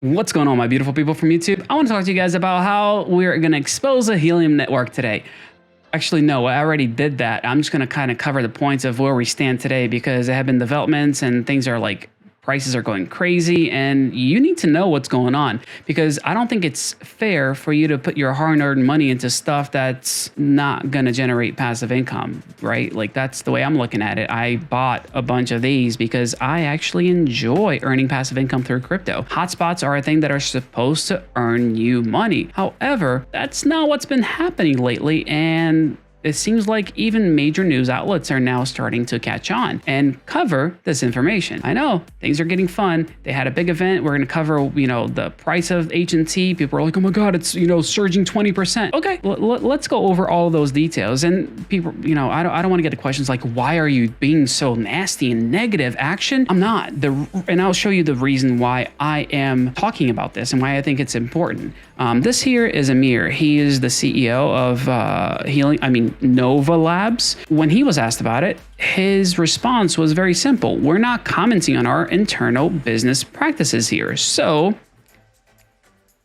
What's going on, my beautiful people from YouTube? I want to talk to you guys about how we're going to expose a Helium network today. Actually, no, I already did that. I'm just going to kind of cover the points of where we stand today because there have been developments and things are like prices are going crazy and you need to know what's going on because I don't think it's fair for you to put your hard-earned money into stuff that's not going to generate passive income, right? Like that's the way I'm looking at it. I bought a bunch of these because I actually enjoy earning passive income through crypto. Hotspots are a thing that are supposed to earn you money. However, that's not what's been happening lately, and it seems like even major news outlets are now starting to catch on and cover this information. I know things are getting fun. They had a big event. We're going to cover, the price of H&T. People are like, oh my God, it's, surging 20%. Okay, let's go over all of those details. And people, I don't want to get the questions like, why are you being so nasty and negative? Action? I'm not. And I'll show you the reason why I am talking about this and why I think it's important. This here is Amir. He is the CEO of Nova Labs. When he was asked about it, his response was very simple. We're not commenting on our internal business practices here. So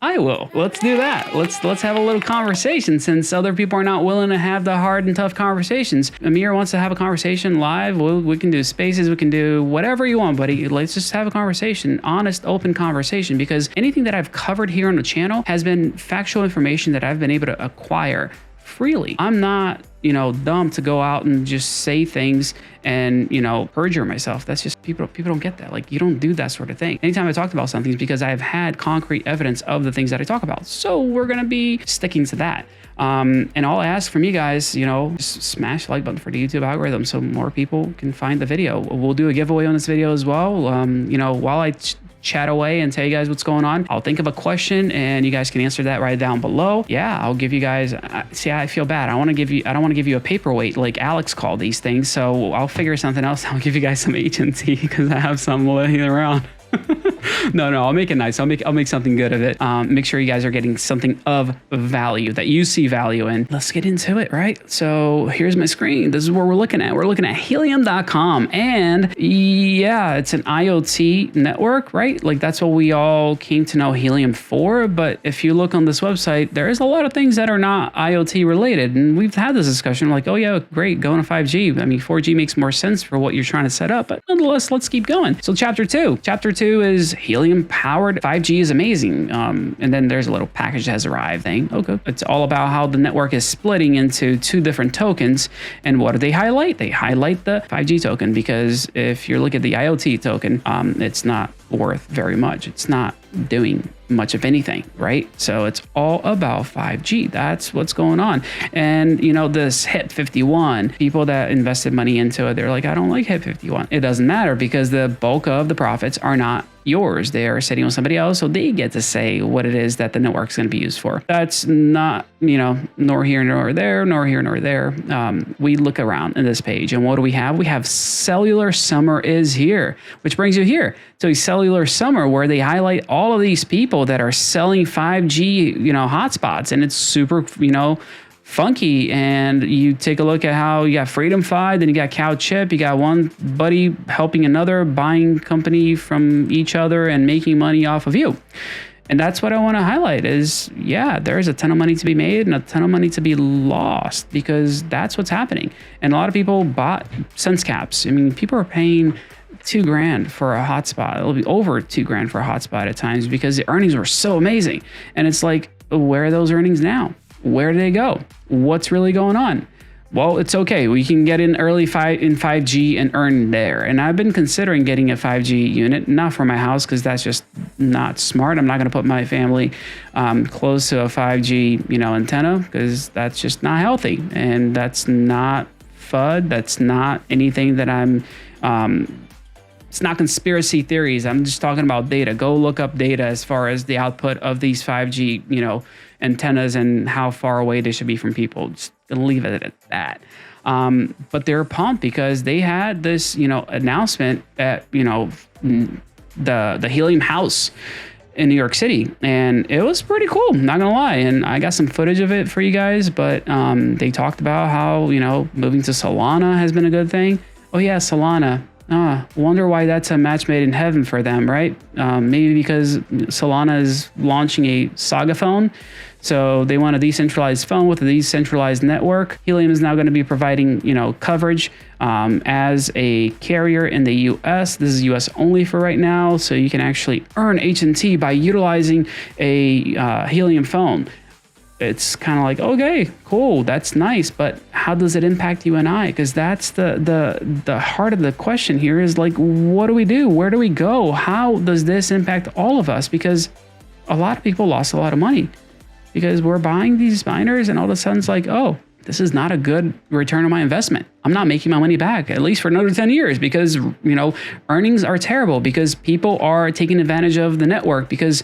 I will. Let's do that. Let's have a little conversation since other people are not willing to have the hard and tough conversations. Amir wants to have a conversation live. We can do spaces. We can do whatever you want, buddy. Let's just have a conversation, honest, open conversation, because anything that I've covered here on the channel has been factual information that I've been able to acquire freely. I'm not, dumb to go out and just say things and, perjure myself. That's just, people don't get that. Like, you don't do that sort of thing. Anytime I talked about something is because I've had concrete evidence of the things that I talk about. So we're going to be sticking to that. And all I ask from you guys, just smash the like button for the YouTube algorithm so more people can find the video. We'll do a giveaway on this video as well. While I chat away and tell you guys what's going on, I'll think of a question and you guys can answer that right down below. Yeah, I'll give you guys, see, I feel bad. I don't want to give you a paperweight like Alex called these things. So I'll figure something else. I'll give you guys some H&T because I have some laying around. No, I'll make it nice. I'll make something good of it. Make sure you guys are getting something of value that you see value in. Let's get into it, right? So here's my screen. This is what we're looking at. We're looking at helium.com, and yeah, it's an IoT network, right? Like that's what we all came to know Helium for. But if you look on this website, there is a lot of things that are not IoT related. And we've had this discussion like, oh yeah, great, going to 5G. I mean, 4G makes more sense for what you're trying to set up, but nonetheless, let's keep going. So chapter two is helium powered 5G is amazing. And then there's a little package that has arrived thing. Okay. It's all about how the network is splitting into two different tokens. And what do they highlight? They highlight the 5G token because if you look at the IoT token, it's not worth very much. It's not doing much of anything, right? So it's all about 5G. That's what's going on. And this HIT 51, people that invested money into it, they're like, I don't like HIT 51. It doesn't matter because the bulk of the profits are not yours. They are sitting on somebody else, so they get to say what it is that the network's going to be used for. That's not, nor here nor there, nor here nor there. We look around in this page, and what do we have? We have Cellular Summer is here, which brings you here to Cellular Summer, where they highlight all of these people that are selling 5G, hotspots, and it's super, funky. And you take a look at how you got Freedom Fi, then you got Cow Chip, you got one buddy helping another, buying company from each other and making money off of you. And that's what I want to highlight is, yeah, there's a ton of money to be made and a ton of money to be lost because that's what's happening. And a lot of people bought sense caps. I mean, people are paying $2,000 for a hotspot. It'll be over $2,000 for a hotspot at times because the earnings were so amazing. And it's like, where are those earnings now? Where do they go? What's really going on? Well, it's okay. We can get in early in 5G and earn there. And I've been considering getting a 5G unit, not for my house, because that's just not smart. I'm not going to put my family close to a 5G, antenna, because that's just not healthy. And that's not FUD. That's not anything that I'm... It's not conspiracy theories. I'm just talking about data. Go look up data as far as the output of these 5G, antennas and how far away they should be from people. Just leave it at that. But they're pumped because they had this, announcement at, the Helium House in New York City, and it was pretty cool, not gonna lie. And I got some footage of it for you guys, but they talked about how, moving to Solana has been a good thing. Oh yeah, Solana. Wonder why that's a match made in heaven for them, right? Maybe because Solana is launching a Saga phone. So they want a decentralized phone with a decentralized network. Helium is now going to be providing, coverage as a carrier in the US. This is US only for right now. So you can actually earn HNT by utilizing a Helium phone. It's kind of like, okay, cool, that's nice, but how does it impact you and I? Because that's the heart of the question here is like, what do we do? Where do we go? How does this impact all of us? Because a lot of people lost a lot of money because we're buying these miners and all of a sudden it's like, oh, this is not a good return on my investment. I'm not making my money back, at least for another 10 years, because, earnings are terrible because people are taking advantage of the network because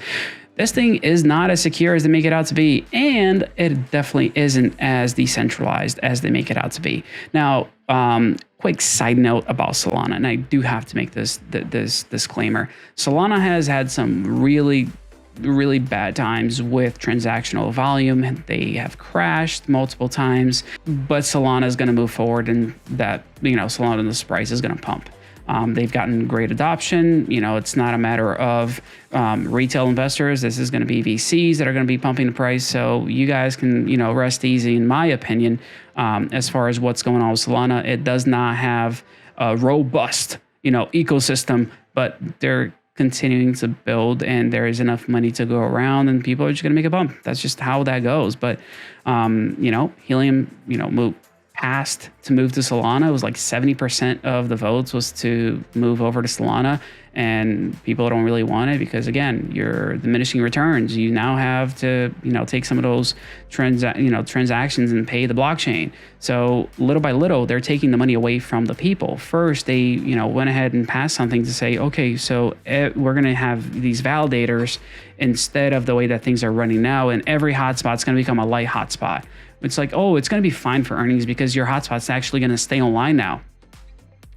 this thing is not as secure as they make it out to be, and it definitely isn't as decentralized as they make it out to be. Now, quick side note about Solana, and I do have to make this disclaimer. Solana has had some really bad times with transactional volume. They have crashed multiple times, but Solana is going to move forward, and that, Solana's price is going to pump. They've gotten great adoption. It's not a matter of retail investors. This is going to be VCs that are going to be pumping the price. So you guys can, rest easy, in my opinion, as far as what's going on with Solana. It does not have a robust, ecosystem, but they're continuing to build, and there is enough money to go around, and people are just going to make a bump. That's just how that goes. But, Helium, asked to move to Solana. It was like 70% of the votes was to move over to Solana, and people don't really want it because, again, you're diminishing returns. You now have to, take some of those transactions and pay the blockchain. So little by little, they're taking the money away from the people. First, they, went ahead and passed something to say, okay, so we're going to have these validators instead of the way that things are running now, and every hotspot is going to become a light hotspot. It's like, oh, it's going to be fine for earnings because your hotspot's actually going to stay online now.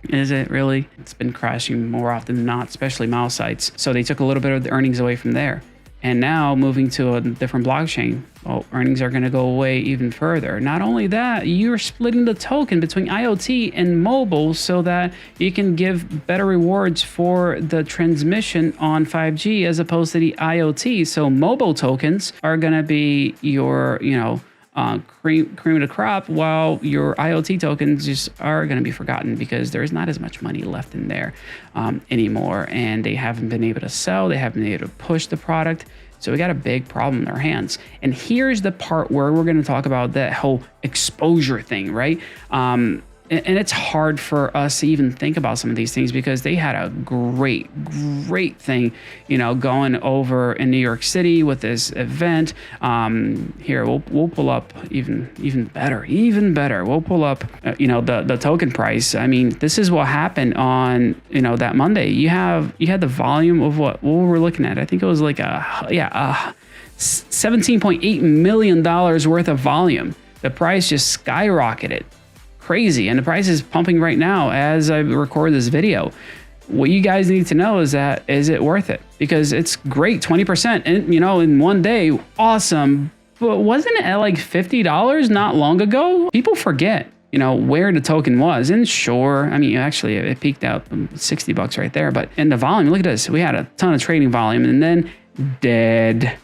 Is it really? It's been crashing more often than not, especially mouse sites. So they took a little bit of the earnings away from there. And now moving to a different blockchain, well, earnings are going to go away even further. Not only that, you're splitting the token between IoT and mobile so that you can give better rewards for the transmission on 5G as opposed to the IoT. So mobile tokens are going to be your, cream of the crop, while your IoT tokens just are going to be forgotten because there is not as much money left in there anymore, and they haven't been able to sell, they haven't been able to push the product. So we got a big problem in their hands. And here's the part where we're going to talk about that whole exposure thing, right? And it's hard for us to even think about some of these things because they had a great thing, going over in New York City with this event. Here, we'll pull up even better. We'll pull up, the token price. I mean, this is what happened on, that Monday. You had the volume of what we're looking at. I think it was like $17.8 million worth of volume. The price just skyrocketed. Crazy, and the price is pumping right now as I record this video. What you guys need to know is it worth it? Because it's great, 20%, and in one day, awesome. But wasn't it at like $50 not long ago? People forget, where the token was. And sure, I mean, actually, it peaked out $60 right there. But in the volume, look at this. We had a ton of trading volume, and then dead.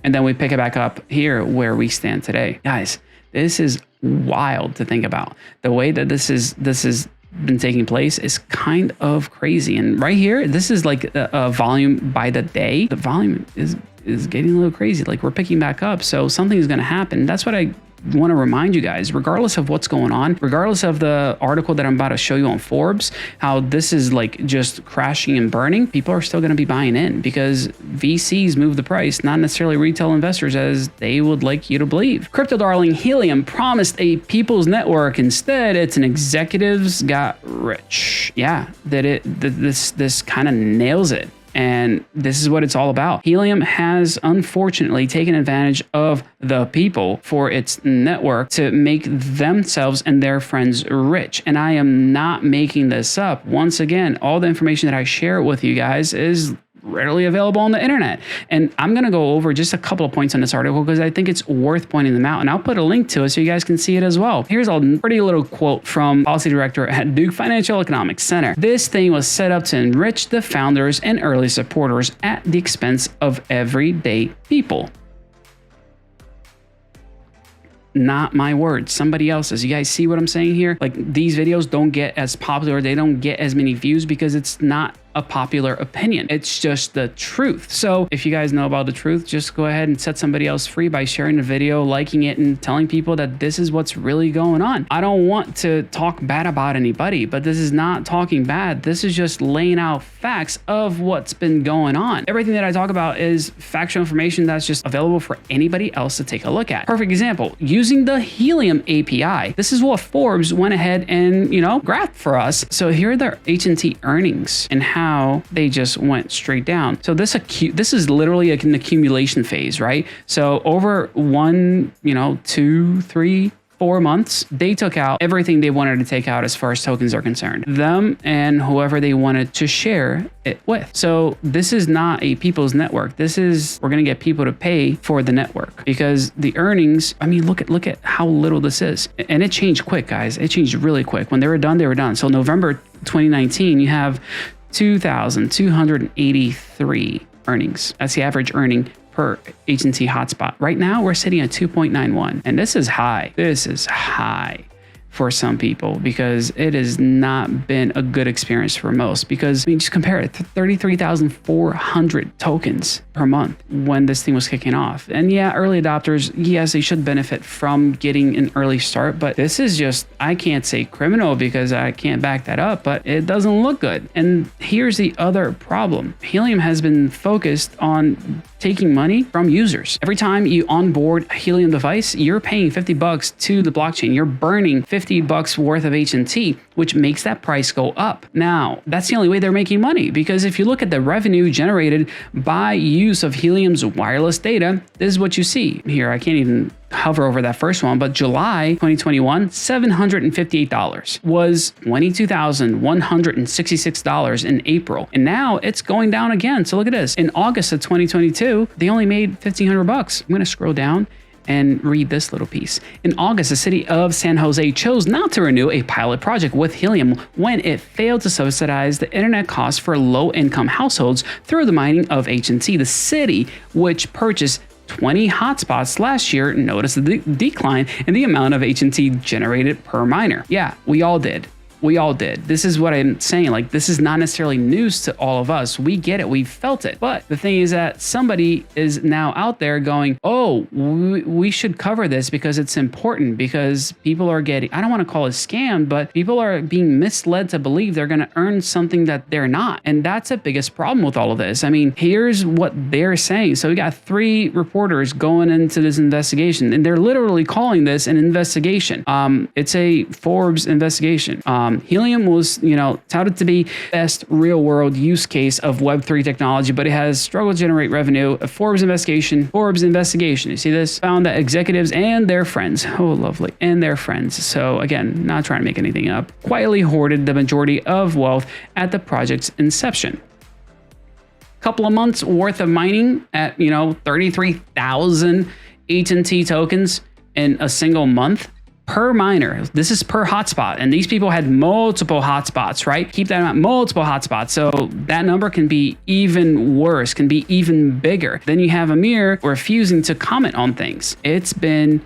And then we pick it back up here where we stand today, guys. This is wild to think about. The way that this has been taking place is kind of crazy. And right here, this is like a volume by the day. The volume is getting a little crazy. Like, we're picking back up. So something is going to happen. That's what I want to remind you guys, regardless of what's going on, regardless of the article that I'm about to show you on Forbes, how this is like just crashing and burning, people are still going to be buying in because VCs move the price, not necessarily retail investors as they would like you to believe. Crypto darling Helium promised a people's network. Instead, it's an executives got rich. Yeah, this kind of nails it. And this is what it's all about. Helium has unfortunately taken advantage of the people for its network to make themselves and their friends rich. And I am not making this up. Once again, all the information that I share with you guys is readily available on the internet. And I'm going to go over just a couple of points on this article because I think it's worth pointing them out. And I'll put a link to it so you guys can see it as well. Here's a pretty little quote from policy director at Duke Financial Economics Center. This thing was set up to enrich the founders and early supporters at the expense of everyday people. Not my words, somebody else's. You guys see what I'm saying here? Like, these videos don't get as popular, they don't get as many views because it's not a popular opinion. It's just the truth. So if you guys know about the truth, just go ahead and set somebody else free by sharing the video, liking it, and telling people that this is what's really going on. I don't want to talk bad about anybody, but this is not talking bad. This is just laying out facts of what's been going on. Everything that I talk about is factual information that's just available for anybody else to take a look at. Perfect example, using the Helium API. This is what Forbes went ahead and, graphed for us. So here are their H&T earnings and how they just went straight down. So this is literally an accumulation phase, right? So over 1, 2, 3, 4 months, they took out everything they wanted to take out as far as tokens are concerned. Them and whoever they wanted to share it with. So this is not a people's network. This is, we're going to get people to pay for the network because the earnings, I mean, look at how little this is. And it changed quick, guys. It changed really quick. When they were done, they were done. So November 2019, you have 2,283 earnings. That's the average earning per H&T hotspot. Right now, we're sitting at 2.91, and this is high. This is high for some people because it has not been a good experience for most. Because I mean, just compare it to 33,400 tokens per month when this thing was kicking off. And yeah, early adopters, yes, they should benefit from getting an early start, but this is just, I can't say criminal because I can't back that up, but it doesn't look good. And here's the other problem. Helium has been focused on taking money from users. Every time you onboard a Helium device, you're paying $50 to the blockchain. You're burning $50 worth of H&T, which makes that price go up. Now, that's the only way they're making money, because if you look at the revenue generated by use of Helium's wireless data, this is what you see here. I can't even hover over that first one, but July 2021, $758 was $22,166 in April. And now it's going down again. So look at this. In August of 2022, they only made $1,500. I'm going to scroll down and read this little piece. In August, the city of San Jose chose not to renew a pilot project with Helium when it failed to subsidize the internet costs for low-income households through the mining of H&T. The city, which purchased 20 hotspots last year, noticed the decline in the amount of H&T generated per miner. Yeah, we all did. We all did. This is what I'm saying. Like, this is not necessarily news to all of us. We get it. We felt it. But the thing is that somebody is now out there going, oh, we should cover this because it's important, because people are getting, I don't want to call it scammed, but people are being misled to believe they're going to earn something that they're not. And that's the biggest problem with all of this. I mean, here's what they're saying. So we got 3 reporters going into this investigation, and they're literally calling this an investigation. It's a Forbes investigation. Helium was, touted to be best real-world use case of Web3 technology, but it has struggled to generate revenue. A Forbes investigation. You see this? Found that executives and their friends, oh lovely, and their friends, so again, not trying to make anything up, quietly hoarded the majority of wealth at the project's inception. Couple of months worth of mining at, 33,000 H&T tokens in a single month. Per miner. This is per hotspot. And these people had multiple hotspots, right? Keep that in mind, multiple hotspots. So that number can be even worse, can be even bigger. Then you have Amir refusing to comment on things. It's been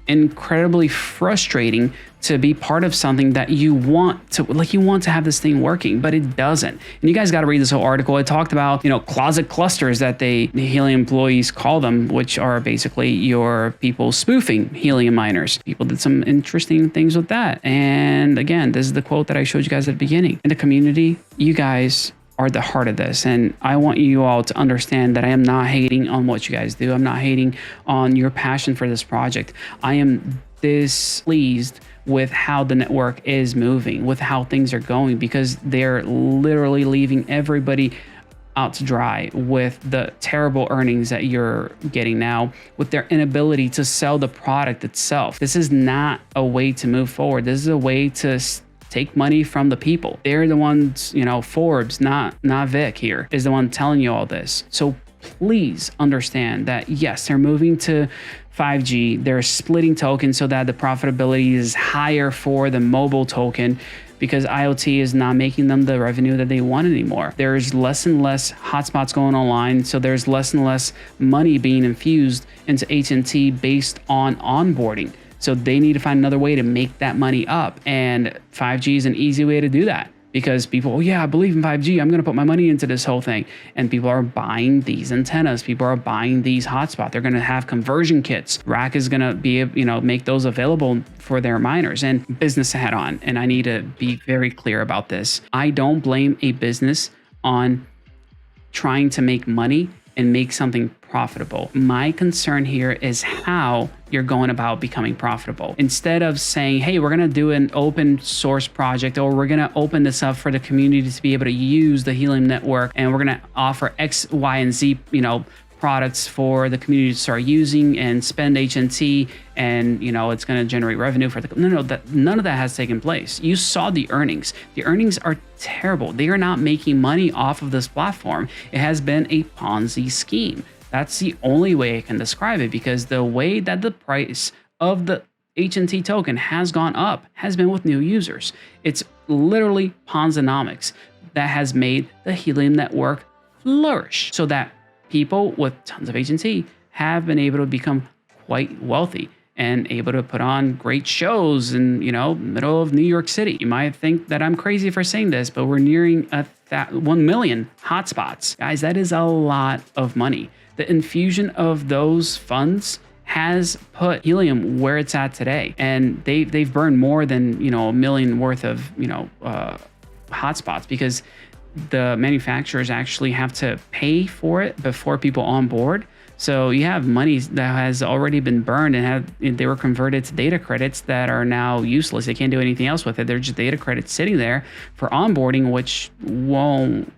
incredibly frustrating to be part of something that you want to have this thing working, but it doesn't. And you guys got to read this whole article. It talked about, closet clusters that the Helium employees call them, which are basically your people spoofing Helium miners. People did some interesting things with that. And again, this is the quote that I showed you guys at the beginning. In the community, you guys are the heart of this. And I want you all to understand that I am not hating on what you guys do. I'm not hating on your passion for this project. I am displeased with how the network is moving, with how things are going, because they're literally leaving everybody out to dry with the terrible earnings that you're getting now, with their inability to sell the product itself. This is not a way to move forward. This is a way to take money from the people. They're the ones, you know, Forbes, not Vic here, is the one telling you all this. So please understand that yes, they're moving to 5G. They're splitting tokens so that the profitability is higher for the mobile token, because IoT is not making them the revenue that they want anymore. There's less and less hotspots going online, so there's less and less money being infused into AT&T based on onboarding. So they need to find another way to make that money up, and 5G is an easy way to do that. Because people, oh yeah, I believe in 5G, I'm going to put my money into this whole thing. And people are buying these antennas. People are buying these hotspots. They're going to have conversion kits. Rack is going to be, you know, make those available for their miners. And business head on. And I need to be very clear about this. I don't blame a business on trying to make money and make something profitable. My concern here is how you're going about becoming profitable. Instead of saying, hey, we're gonna do an open source project, or we're gonna open this up for the community to be able to use the Helium network, and we're gonna offer X, Y, and Z, you know, products for the community to start using and spend HNT, and you know it's going to generate revenue for the none of that has taken place. You saw the earnings. The earnings are terrible. They are not making money off of this platform. It has been a Ponzi scheme. That's the only way I can describe it, because the way that the price of the HNT token has gone up has been with new users. It's literally ponzinomics that has made the Helium network flourish, so that people with tons of HNT have been able to become quite wealthy and able to put on great shows in, you know, middle of New York City. You might think that I'm crazy for saying this, but we're nearing 1 million hotspots. Guys, that is a lot of money. The infusion of those funds has put Helium where it's at today. And they've burned more than, you know, $1 million worth of, you know, hotspots, because the manufacturers actually have to pay for it before people onboard. So you have money that has already been burned and they were converted to data credits that are now useless. They can't do anything else with it. They're just data credits sitting there for onboarding, which won't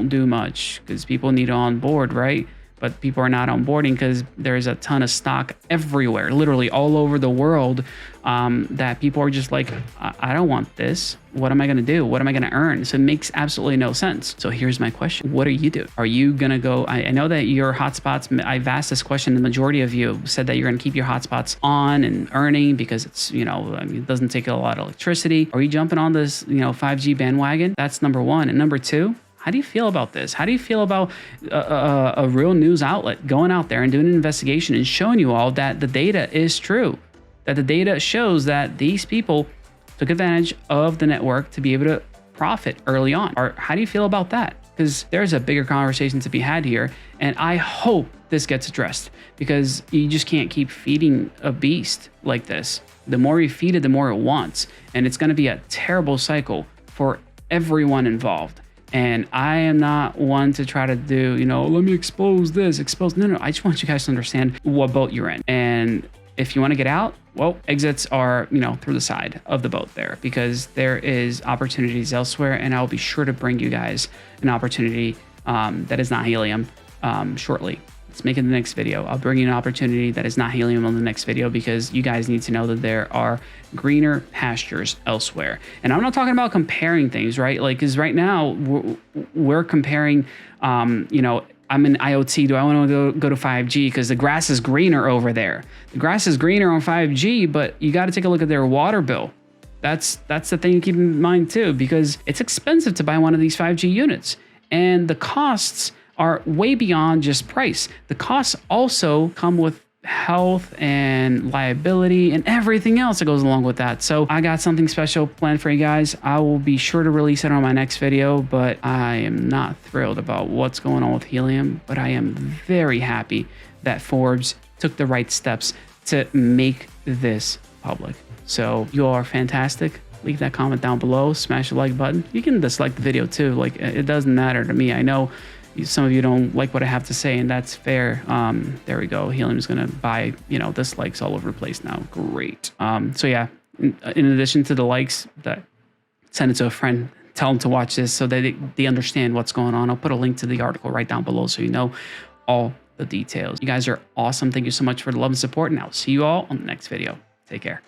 do much because people need to onboard, right? But people are not onboarding because there's a ton of stock everywhere, literally all over the world, that people are just like, I don't want this. What am I going to do? What am I going to earn? So it makes absolutely no sense. So here's my question. What are you doing? Are you going to go? I know that your hotspots, I've asked this question. The majority of you said that you're going to keep your hotspots on and earning because it's, you know, I mean, it doesn't take a lot of electricity. Are you jumping on this, you know, 5G bandwagon? That's number one. And number two, how do you feel about this? How do you feel about a real news outlet going out there and doing an investigation and showing you all that the data is true, that the data shows that these people took advantage of the network to be able to profit early on? Or how do you feel about that? Because there's a bigger conversation to be had here, and I hope this gets addressed, because you just can't keep feeding a beast like this. The more you feed it, the more it wants, and it's going to be a terrible cycle for everyone involved. And I am not one to try to do, you know, let me expose this, No, I just want you guys to understand what boat you're in. And if you want to get out, well, exits are, you know, through the side of the boat there, because there is opportunities elsewhere. And I'll be sure to bring you guys an opportunity that is not Helium shortly. Let's make it the next video. I'll bring you an opportunity that is not Helium on the next video, because you guys need to know that there are greener pastures elsewhere. And I'm not talking about comparing things, right? Like, because right now we're comparing, you know, I'm in IoT. Do I want to go to 5G? Because the grass is greener over there. The grass is greener on 5G, but you got to take a look at their water bill. That's the thing to keep in mind too, because it's expensive to buy one of these 5G units, and the costs are way beyond just price. The costs also come with health and liability and everything else that goes along with that. So I got something special planned for you guys. I will be sure to release it on my next video, but I am not thrilled about what's going on with Helium, but I am very happy that Forbes took the right steps to make this public. So you all are fantastic. Leave that comment down below, smash the like button. You can dislike the video too. Like, it doesn't matter to me. I know some of you don't like what I have to say, and that's fair. There we go. Helium's gonna buy, you know, dislikes all over the place now. Great. So yeah, in addition to the likes, that send it to a friend, tell them to watch this so that they understand what's going on. I'll put a link to the article right down below so you know all the details. You guys are awesome. Thank you so much for the love and support, and I'll see you all on the next video. Take care.